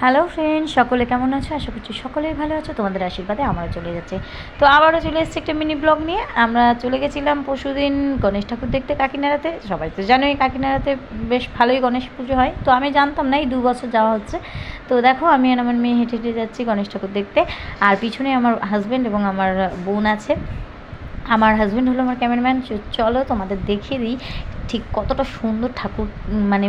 Hello friend, সকলে কেমন আছো? আশা করছি সকলেই ভালো আছো। তোমাদের আশীর্বাদে আমারও চলে যাচ্ছে। তো আবারও চলে এসেছি একটা মিনি ব্লগ নিয়ে। আমরা চলে গেছিলাম পরশুদিন গণেশ ঠাকুর দেখতে কাকিনাড়াতে। সবাই তো জানোই কাকিনাড়াতে বেশ ভালোই গণেশ পুজো হয়। তো আমি জানতাম না, এই 2 বছর যাওয়া হচ্ছে। তো দেখো, আমি আর আমার মেয়ে হেঁটে হেঁটে যাচ্ছি গণেশ ঠাকুর দেখতে। আর পিছনে আমার হাজব্যান্ড এবং আমার বোন আছে। আমার হাজব্যান্ড হলো আমার ক্যামেরাম্যান। চলো তোমাদের দেখিয়ে দিই ঠিক কতটা সুন্দর ঠাকুর, মানে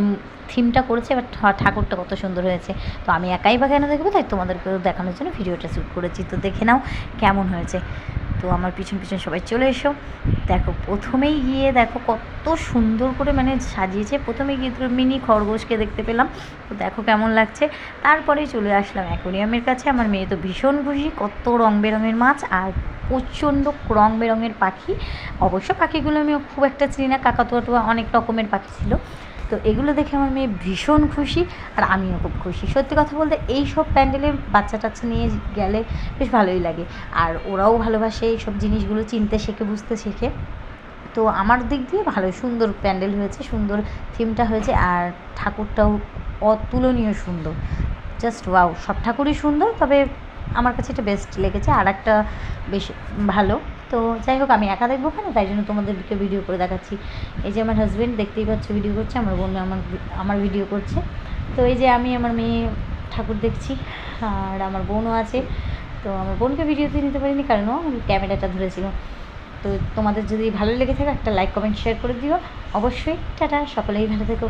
থিমটা করেছে, এবার ঠাকুরটা কত সুন্দর হয়েছে। তো আমি একাই বা কেন দেখবো, তাই তোমাদেরকেও দেখানোর জন্য ভিডিওটা শ্যুট করেছি। তো দেখে নাও কেমন হয়েছে। তো আমার পিছন পিছন সবাই চলে এসো। দেখো, প্রথমেই গিয়ে দেখো কত সুন্দর করে মানে সাজিয়েছে। প্রথমে গিয়ে তো মিনি খরগোশকে দেখতে পেলাম। তো দেখো কেমন লাগছে। তারপরেই চলে আসলাম অ্যাকোরিয়ামের কাছে। আমার মেয়ে তো ভীষণ খুশি, কত রং বেরঙের মাছ আর প্রচণ্ড রং বেরঙের পাখি। অবশ্য পাখিগুলো আমি খুব একটা চিনি না, কাকাতুয়া অনেক রকমের পাখি ছিল। তো এগুলো দেখে আমার মেয়ে ভীষণ খুশি আর আমিও খুব খুশি। সত্যি কথা বলতে এই সব প্যান্ডেলে বাচ্চা টাচ্চা নিয়ে গেলে বেশ ভালোই লাগে। আর ওরাও ভালোবাসে এই সব জিনিসগুলো, চিনতে শেখে, বুঝতে শেখে। তো আমার দিক দিয়ে ভালোই সুন্দর প্যান্ডেল হয়েছে, সুন্দর থিমটা হয়েছে। আর ঠাকুরটাও অতুলনীয় সুন্দর, জাস্ট ওয়াও। সব ঠাকুরই সুন্দর, তবে আমার কাছে এটা বেস্ট লেগেছে। আর একটা বেশ ভালো। তো যাই হোক, আমি একা দেখবো কেন, তাই জন্য তোমাদেরকে ভিডিও করে দেখাচ্ছি। এই যে আমার হাজব্যান্ড দেখতেই পাচ্ছ ভিডিও করছে, আমার বোন আমার ভিডিও করছে। তো এই যে আমি আমার মেয়ে ঠাকুর দেখছি, আর আমার বোনও আছে। তো আমার বোনকে ভিডিওতে নিতে পারিনি, কারণ ও ক্যামেরাটা ধরেছিল। তো তোমাদের যদি ভালো লেগে থাকে একটা লাইক কমেন্ট শেয়ার করে দিও অবশ্যই। টাটা, সকলেই ভালো থেকো।